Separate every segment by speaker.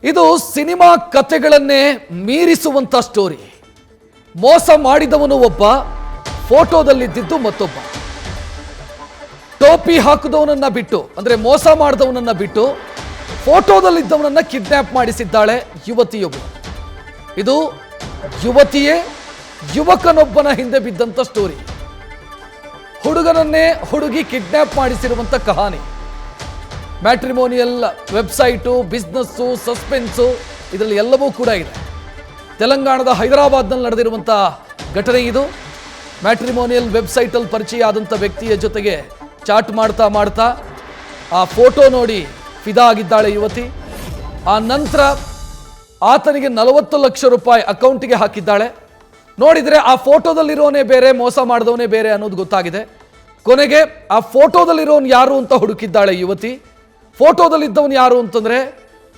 Speaker 1: ಇದು cinema ಕಥೆಗಳನ್ನೇ ಮೀರಿಸುವಂತ story. ಮೋಸ ಮಾಡಿದವನು ಒಬ್ಬ, ಫೋಟೋದಲ್ಲಿದ್ದಿದ್ದು ಮತ್ತೊಬ್ಬ. ಟೋಪಿ ಹಾಕಿದವನನ್ನ ಬಿಟ್ಟು, ಅಂದ್ರೆ ಮೋಸ ಮಾಡಿದವನನ್ನ ಬಿಟ್ಟು ಫೋಟೋದಲ್ಲಿದ್ದವನನ್ನ ಕಿಡ್ನಾಪ್ ಮಾಡಿಸಿದ್ದಾಳೆ ಯುವತಿಯೊಬ್ಬಳು. ಇದು ಯುವತಿಯೇ ಯುವಕನೊಬ್ಬನ ಹಿಂದೆ ಬಿದ್ದಂತ ಸ್ಟೋರಿ. ಹುಡುಗನನ್ನೇ ಹುಡುಗಿ ಕಿಡ್ನಾಪ್ ಮಾಡಿಸಿರುವಂತ ಕಹಾನಿ. ಮ್ಯಾಟ್ರಿಮೋನಿಯಲ್ ವೆಬ್ಸೈಟು, ಬಿಸ್ನೆಸ್ಸು, ಸಸ್ಪೆನ್ಸು, ಇದರಲ್ಲಿ ಎಲ್ಲವೂ ಕೂಡ ಇದೆ. ತೆಲಂಗಾಣದ ಹೈದರಾಬಾದ್ನಲ್ಲಿ ನಡೆದಿರುವಂಥ ಘಟನೆ ಇದು. ಮ್ಯಾಟ್ರಿಮೋನಿಯಲ್ ವೆಬ್ಸೈಟಲ್ಲಿ ಪರಿಚಯ ಆದಂಥ ವ್ಯಕ್ತಿಯ ಜೊತೆಗೆ ಚಾಟ್ ಮಾಡ್ತಾ ಮಾಡ್ತಾ ಆ ಫೋಟೋ ನೋಡಿ ಫಿದಾ ಆಗಿದ್ದಾಳೆ ಯುವತಿ. ಆ ನಂತರ ಆತನಿಗೆ 40 ಲಕ್ಷ ರೂಪಾಯಿ ಅಕೌಂಟಿಗೆ ಹಾಕಿದ್ದಾಳೆ. ನೋಡಿದರೆ ಆ ಫೋಟೋದಲ್ಲಿರೋನೇ ಬೇರೆ, ಮೋಸ ಮಾಡಿದವನೇ ಬೇರೆ ಅನ್ನೋದು ಗೊತ್ತಾಗಿದೆ. ಕೊನೆಗೆ ಆ ಫೋಟೋದಲ್ಲಿರೋನು ಯಾರು ಅಂತ ಹುಡುಕಿದ್ದಾಳೆ ಯುವತಿ. ಫೋಟೋದಲ್ಲಿದ್ದವನು ಯಾರು ಅಂತಂದರೆ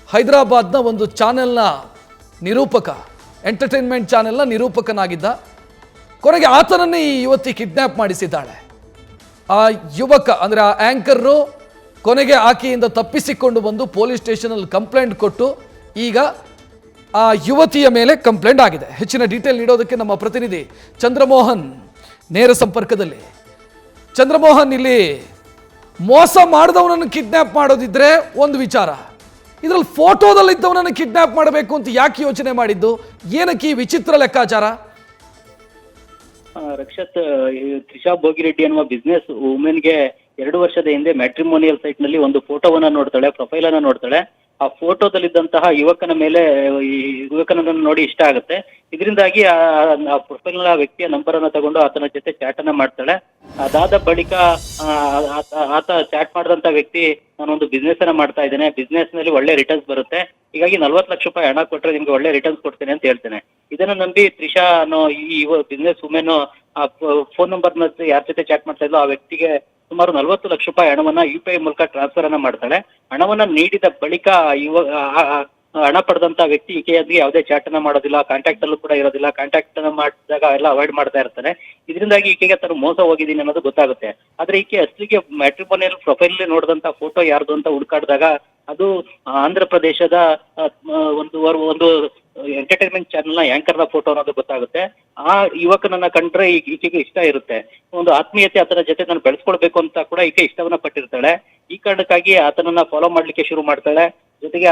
Speaker 1: ಹೈದರಾಬಾದ್ನ ಒಂದು ಚಾನೆಲ್ನ ನಿರೂಪಕ, ಎಂಟರ್ಟೈನ್ಮೆಂಟ್ ಚಾನೆಲ್ನ ನಿರೂಪಕನಾಗಿದ್ದ. ಕೊನೆಗೆ ಆತನನ್ನೇ ಈ ಯುವತಿ ಕಿಡ್ನ್ಯಾಪ್ ಮಾಡಿಸಿದ್ದಾಳೆ. ಆ ಯುವಕ ಅಂದರೆ ಆ ಆ್ಯಂಕರು ಕೊನೆಗೆ ಆಕೆಯಿಂದ ತಪ್ಪಿಸಿಕೊಂಡು ಬಂದು ಪೊಲೀಸ್ ಸ್ಟೇಷನಲ್ಲಿ ಕಂಪ್ಲೇಂಟ್ ಕೊಟ್ಟು ಈಗ ಆ ಯುವತಿಯ ಮೇಲೆ ಕಂಪ್ಲೇಂಟ್ ಆಗಿದೆ. ಹೆಚ್ಚಿನ ಡೀಟೇಲ್ ನೀಡೋದಕ್ಕೆ ನಮ್ಮ ಪ್ರತಿನಿಧಿ ಚಂದ್ರಮೋಹನ್ ನೇರ ಸಂಪರ್ಕದಲ್ಲಿ. ಚಂದ್ರಮೋಹನ್, ಇಲ್ಲಿ ಮೋಸ ಮಾಡಿದವನನ್ನು ಕಿಡ್ನ್ಯಾಪ್ ಮಾಡೋದಿದ್ರೆ ಒಂದು ವಿಚಾರ, ಇದರಲ್ಲಿ ಫೋಟೋದಲ್ಲಿದ್ದವನನ್ನು ಕಿಡ್ನ್ಯಾಪ್ ಮಾಡಬೇಕು ಅಂತ ಯಾಕೆ ಯೋಚನೆ ಮಾಡಿದ್ದು? ಏನಕ್ಕೆ ಈ ವಿಚಿತ್ರ ಲೆಕ್ಕಾಚಾರ?
Speaker 2: ರಕ್ಷತ್, ತ್ರಿಷಾ ಬೋಗಿರೆಡ್ಡಿ ಅನ್ನುವ ಬಿಸ್ನೆಸ್ ವುಮೆನ್ಗೆ 2 ವರ್ಷದ ಹಿಂದೆ ಮ್ಯಾಟ್ರಿಮೋನಿಯಲ್ ಸೈಟ್ ನಲ್ಲಿ ಒಂದು ಫೋಟೋವನ್ನ ನೋಡ್ತಾಳೆ, ಪ್ರೊಫೈಲ್ ಅನ್ನ ನೋಡ್ತಾಳೆ. ಆ ಫೋಟೋದಲ್ಲಿದ್ದಂತಹ ಯುವಕನ ಮೇಲೆ ಈ ಯುವಕನನ್ನು ನೋಡಿ ಇಷ್ಟ ಆಗುತ್ತೆ. ಇದರಿಂದಾಗಿ ಆ ಪ್ರೊಫೈಲ್ ನ ವ್ಯಕ್ತಿಯ ನಂಬರ್ ಅನ್ನ ತಗೊಂಡು ಆತನ ಜೊತೆ ಚಾಟ್ ಅನ್ನ ಮಾಡ್ತಾಳೆ. ಅದಾದ ಬಳಿಕ ಆತ ಚಾಟ್ ಮಾಡಿದಂತ ವ್ಯಕ್ತಿ, ನಾನೊಂದು ಬಿಸ್ನೆಸ್ ಅನ್ನ ಮಾಡ್ತಾ ಇದ್ದೇನೆ, ಬಿಸ್ನೆಸ್ ನಲ್ಲಿ ಒಳ್ಳೆ ರಿಟರ್ನ್ಸ್ ಬರುತ್ತೆ, ಹೀಗಾಗಿ 40 ಲಕ್ಷ ರೂಪಾಯಿ ಹಣ ಕೊಟ್ಟರೆ ನಿಮ್ಗೆ ಒಳ್ಳೆ ರಿಟರ್ನ್ಸ್ ಕೊಡ್ತೇನೆ ಅಂತ ಹೇಳ್ತೇನೆ. ಇದನ್ನ ನಂಬಿ ತ್ರಿಷಾ ಅನ್ನೋ ಈ ಬಿಸ್ನೆಸ್ ವುಮೆನ್ ಆ ಫೋನ್ ನಂಬರ್ ಯಾರ ಜೊತೆ ಚಾಟ್ ಮಾಡ್ತಾ ಇದ್ಲು ಆ ವ್ಯಕ್ತಿಗೆ ಸುಮಾರು 40 ಲಕ್ಷ ರೂಪಾಯಿ ಹಣವನ್ನ UPI ಮೂಲಕ ಟ್ರಾನ್ಸ್ಫರ್ ಅನ್ನ ಮಾಡ್ತಾಳೆ. ಹಣವನ್ನ ನೀಡಿದ ಬಳಿಕ ಹಣ ಪಡೆದಂತ ವ್ಯಕ್ತಿ ಈಕೆಯಾಗಿ ಯಾವುದೇ ಚಾಟ್ ಅನ್ನ ಮಾಡೋದಿಲ್ಲ, ಕಾಂಟ್ಯಾಕ್ಟ್ ಅಲ್ಲೂ ಕೂಡ ಇರೋದಿಲ್ಲ. ಕಾಂಟ್ಯಾಕ್ಟ್ ಅನ್ನ ಮಾಡಿದಾಗ ಎಲ್ಲ ಅವಾಯ್ಡ್ ಮಾಡ್ತಾ ಇರ್ತಾನೆ. ಇದರಿಂದಾಗಿ ಈಕೆಗೆ ತಾನು ಮೋಸ ಹೋಗಿದ್ದೀನಿ ಅನ್ನೋದು ಗೊತ್ತಾಗುತ್ತೆ. ಆದ್ರೆ ಈಕೆ ಅಸಲಿಗೆ ಮ್ಯಾಟ್ರಿಮೋನಿಯಲ್ ಪ್ರೊಫೈಲ್ ನೋಡಿದಂತ ಫೋಟೋ ಯಾರ್ದು ಅಂತ ಹುಡುಕಾಡಿದಾಗ ಅದು ಆಂಧ್ರ ಪ್ರದೇಶದ ಒಂದು ಎಂಟರ್ಟೈನ್ಮೆಂಟ್ ಚಾನೆಲ್ ನ ಆಂಕರ್ ನ ಫೋಟೋ ಅನ್ನೋದು ಗೊತ್ತಾಗುತ್ತೆ. ಆ ಯುವಕನನ್ನ ಕಂಡ್ರೆ ಈಕೆಗೆ ಇಷ್ಟ ಇರುತ್ತೆ, ಒಂದು ಆತ್ಮೀಯತೆ ಆತನ ಜೊತೆ ನಾನು ಬೆಳೆಸ್ಕೊಳ್ಬೇಕು ಅಂತ ಕೂಡ ಈಕೆ ಇಷ್ಟವನ್ನ ಪಟ್ಟಿರ್ತಾಳೆ. ಈ ಕಾರಣಕ್ಕಾಗಿ ಆತನನ್ನ ಫಾಲೋ ಮಾಡ್ಲಿಕ್ಕೆ ಶುರು ಮಾಡ್ತಾಳೆ. ಜೊತೆಗೆ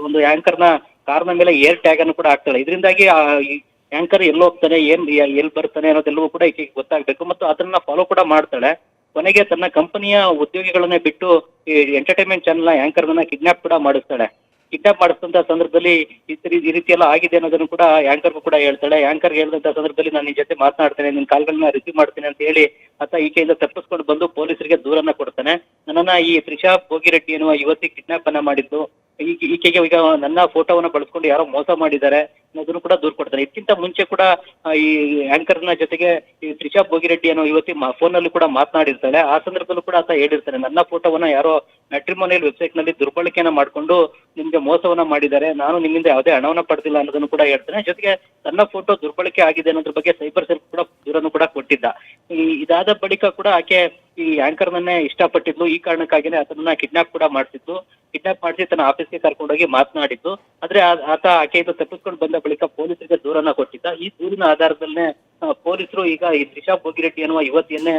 Speaker 2: ಒಂದು ಆಂಕರ್ ನ ಕಾರ್ನ ಮೇಲೆ ಏರ್ ಟ್ಯಾಗ್ ಅನ್ನು ಕೂಡ ಹಾಕ್ತಾಳೆ. ಇದರಿಂದಾಗಿ ಆಂಕರ್ ಎಲ್ಲಿ ಹೋಗ್ತಾನೆ, ಎಲ್ಲಿ ಬರ್ತಾನೆ ಅನ್ನೋದೆಲ್ಲವೂ ಕೂಡ ಈಕೆಗೆ ಗೊತ್ತಾಗ್ಬೇಕು ಮತ್ತು ಆತನನ್ನ ಫಾಲೋ ಕೂಡ ಮಾಡ್ತಾಳೆ. ಕೊನೆಗೆ ತನ್ನ ಕಂಪನಿಯ ಉದ್ಯೋಗಿಗಳನ್ನೇ ಬಿಟ್ಟು ಈ ಎಂಟರ್ಟೈನ್ಮೆಂಟ್ ಚಾನೆಲ್ ನ ಆಂಕರ್ ಕಿಡ್ನಾಪ್ ಕೂಡ ಮಾಡಿಸ್ತಾಳೆ. ಕಿಡ್ನಾಪ್ ಮಾಡಿಸಿದಂತ ಸಂದರ್ಭದಲ್ಲಿ ಈ ರೀತಿ ಎಲ್ಲ ಆಗಿದೆ ಅನ್ನೋದನ್ನು ಕೂಡ ಆಂಕರ್ಗೂ ಕೂಡ ಹೇಳ್ತಾಳೆ. ಆಂಕರ್ ಹೇಳಿದಂತ ಸಂದರ್ಭದಲ್ಲಿ ನಾನು ನಿನ್ ಜೊತೆ ಮಾತನಾಡ್ತೇನೆ, ನಿನ್ ಕಾಲ್ಗಳನ್ನ ರಿಸೀವ್ ಮಾಡ್ತೇನೆ ಅಂತ ಹೇಳಿ ಆತ ಈಕೆಯಿಂದ ತಪ್ಪಿಸ್ಕೊಂಡು ಬಂದು ಪೊಲೀಸರಿಗೆ ದೂರನ್ನ ಕೊಡ್ತಾನೆ. ನನ್ನನ್ನ ಈ ತ್ರಿಷಾ ಬೋಗಿರೆಡ್ಡಿ ಎನ್ನುವ ಯುವತಿ ಕಿಡ್ನಾಪ್ ಅನ್ನ ಮಾಡಿದ್ದು, ಈಕೆಗೆ ಈಗ ನನ್ನ ಫೋಟೋವನ್ನ ಬಳಸ್ಕೊಂಡು ಯಾರೋ ಮೋಸ ಮಾಡಿದ್ದಾರೆ ಅನ್ನೋದನ್ನು ಕೂಡ ದೂರ ಕೊಡ್ತಾನೆ. ಇದಕ್ಕಿಂತ ಮುಂಚೆ ಕೂಡ ಈ ಆಂಕರ್ನ ಜೊತೆಗೆ ಈ ತ್ರಿಷಾ ಬೋಗಿರೆಡ್ಡಿ ಅನ್ನೋ ಯುವತಿ ಫೋನ್ ನಲ್ಲಿ ಕೂಡ ಮಾತನಾಡಿರ್ತಾಳೆ. ಆ ಸಂದರ್ಭದಲ್ಲೂ ಕೂಡ ಆತ ಹೇಳಿರ್ತಾನೆ, ನನ್ನ ಫೋಟೋವನ್ನ ಯಾರೋ ಮ್ಯಾಟ್ರಿಮೋನಿಯಲ್ ವೆಬ್ಸೈಟ್ ನಲ್ಲಿ ದುರ್ಬಳಕೆಯನ್ನ ಮಾಡ್ಕೊಂಡು ನಿಮ್ಗೆ ಮೋಸವನ್ನ ಮಾಡಿದ್ದಾರೆ, ನಾನು ನಿಮ್ಮಿಂದ ಯಾವುದೇ ಹಣವನ್ನ ಪಡೆದಿಲ್ಲ ಅನ್ನೋದನ್ನು ಕೂಡ ಹೇಳ್ತಾನೆ. ಜೊತೆಗೆ ತನ್ನ ಫೋಟೋ ದುರ್ಬಳಕೆ ಆಗಿದೆ ಅನ್ನೋದ್ರ ಬಗ್ಗೆ ಸೈಬರ್ ಸೆಲ್ ಕೂಡ ದೂರನ್ನು ಕೂಡ ಕೊಟ್ಟಿದ್ದ. ಇದಾದ ಬಳಿಕ ಕೂಡ ಆಕೆ ಈ ಆಂಕರ್ನನ್ನೇ ಇಷ್ಟಪಟ್ಟಿದ್ಲು. ಈ ಕಾರಣಕ್ಕಾಗಿನೇ ಆತನನ್ನ ಕಿಡ್ನಾಪ್ ಕೂಡ ಮಾಡ್ತಿದ್ಲು. ಕಿಡ್ನಾಪ್ ಮಾಡಿಸಿ ತನ್ನ ಆಫೀಸ್ಗೆ ಕರ್ಕೊಂಡೋಗಿ ಮಾತನಾಡಿದ್ದು. ಆದ್ರೆ ಆತ ಆಕೆಯಿಂದ ತಪ್ಪಿಸ್ಕೊಂಡು ಬಂದ ಬಳಿಕ ಪೊಲೀಸರಿಗೆ ದೂರನ್ನ ಕೊಟ್ಟಿದ್ದ. ಈ ದೂರಿನ ಆಧಾರದಲ್ಲೇ ಪೊಲೀಸರು ಈಗ ಈ ತ್ರಿಷಾ ಬೋಗಿರೆಡ್ಡಿ ಅನ್ನುವ ಯುವತಿಯನ್ನೇ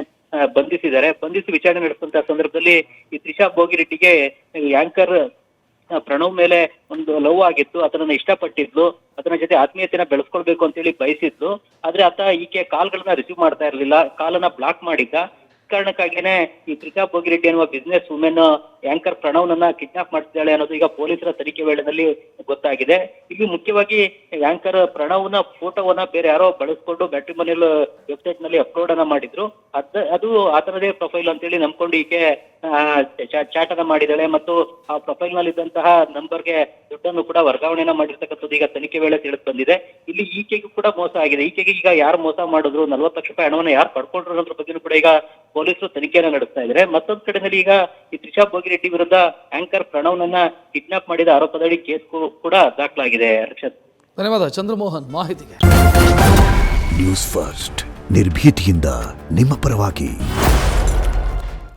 Speaker 2: ಬಂಧಿಸಿದ್ದಾರೆ. ಬಂಧಿಸಿ ವಿಚಾರಣೆ ನಡೆಸುವಂತ ಸಂದರ್ಭದಲ್ಲಿ ಈ ತ್ರಿಷಾ ಬೋಗಿರೆಡ್ಡಿಗೆ ಆಂಕರ್ ಪ್ರಣವ್ ಮೇಲೆ ಒಂದು ಲವ್ ಆಗಿತ್ತು, ಆತನನ್ನ ಇಷ್ಟಪಟ್ಟಿದ್ಲು, ಅದನ್ನ ಜೊತೆ ಆತ್ಮೀಯತೆನ ಬೆಳೆಸ್ಕೊಳ್ಬೇಕು ಅಂತ ಹೇಳಿ ಬಯಸಿದ್ಲು. ಆದ್ರೆ ಆತ ಈಕೆ ಕಾಲ್ಗಳನ್ನ ರಿಸೀವ್ ಮಾಡ್ತಾ ಇರ್ಲಿಲ್ಲ, ಕಾಲನ್ನ ಬ್ಲಾಕ್ ಮಾಡಿದ್ದ. ಕಾರಣಕ್ಕಾಗಿನೇ ಈ ತ್ರಿಷಾ ಬೋಗಿರೆಡ್ಡಿ ಅನ್ನುವ ಬಿಸ್ನೆಸ್ ವುಮೆನ್ ಆಂಕರ್ ಪ್ರಣವ್ನನ್ನ ಕಿಡ್ನಾಪ್ ಮಾಡ್ತಿದ್ದಾಳೆ ಅನ್ನೋದು ಈಗ ಪೊಲೀಸರ ತನಿಖೆ ವೇಳೆಯಲ್ಲಿ ಗೊತ್ತಾಗಿದೆ. ಇಲ್ಲಿ ಮುಖ್ಯವಾಗಿ ಆಂಕರ್ ಪ್ರಣವ್ನ ಫೋಟೋವನ್ನ ಬೇರೆ ಯಾರೋ ಬಳಸ್ಕೊಂಡು ಮ್ಯಾಟ್ರಿಮೋನಿಯಲ್ ವೆಬ್ಸೈಟ್ ನಲ್ಲಿ ಅಪ್ಲೋಡ್ ಅನ್ನ ಮಾಡಿದ್ರು. ಅದು ಆತನದೇ ಪ್ರೊಫೈಲ್ ಅಂತ ಹೇಳಿ ನಂಬ್ಕೊಂಡು ಈಕೆ ಚಾಟ್ ಅನ್ನ ಮಾಡಿದ್ದಾಳೆ ಮತ್ತು ಆ ಪ್ರೊಫೈಲ್ ನಲ್ಲಿ ಇದ್ದಂತಹ ನಂಬರ್ಗೆ ದುಡ್ಡನ್ನು ಕೂಡ ವರ್ಗಾವಣೆಯನ್ನ ಮಾಡಿರ್ತಕ್ಕಂಥದ್ದು ಈಗ ತನಿಖೆ ವೇಳೆ ತಿಳಿದು ಬಂದಿದೆ. ಇಲ್ಲಿ ಈಕೆಗೂ ಕೂಡ ಮೋಸ ಆಗಿದೆ. ಈಕೆಗೆ ಈಗ ಯಾರು ಮೋಸ ಮಾಡಿದ್ರು, 40 ಲಕ್ಷ ರೂಪಾಯಿ ಹಣವನ್ನ ಯಾರು ಪಡ್ಕೊಂಡ್ರು ಅನ್ನೋದ್ರ ಬಗ್ಗೆ ಕೂಡ ಈಗ ಪೊಲೀಸರು ತನಿಖೆಯನ್ನ ನಡೆಸ್ತಾ ಇದ್ದಾರೆ. ಮತ್ತೊಂದು ಕಡೆಯಲ್ಲಿ ಈಗ ಈ ತ್ರಿಷಾ ಬೋಗಿರೆಡ್ಡಿ ವಿರುದ್ಧ ಆಂಕರ್ ಪ್ರಣವ್ನನ್ನ ಕಿಡ್ನಾಪ್ ಮಾಡಿದ ಆರೋಪದಡಿ ಕೇಸ್ ಕೂಡ ದಾಖಲಾಗಿದೆ. ರಕ್ಷತ್,
Speaker 1: ಧನ್ಯವಾದ ಚಂದ್ರಮೋಹನ್ ಮಾಹಿತಿಗೆ.
Speaker 3: ನ್ಯೂಸ್ ಫಸ್ಟ್ ನಿರ್ಭೀತಿಯಿಂದ ನಿಮ್ಮ ಪರವಾಗಿ.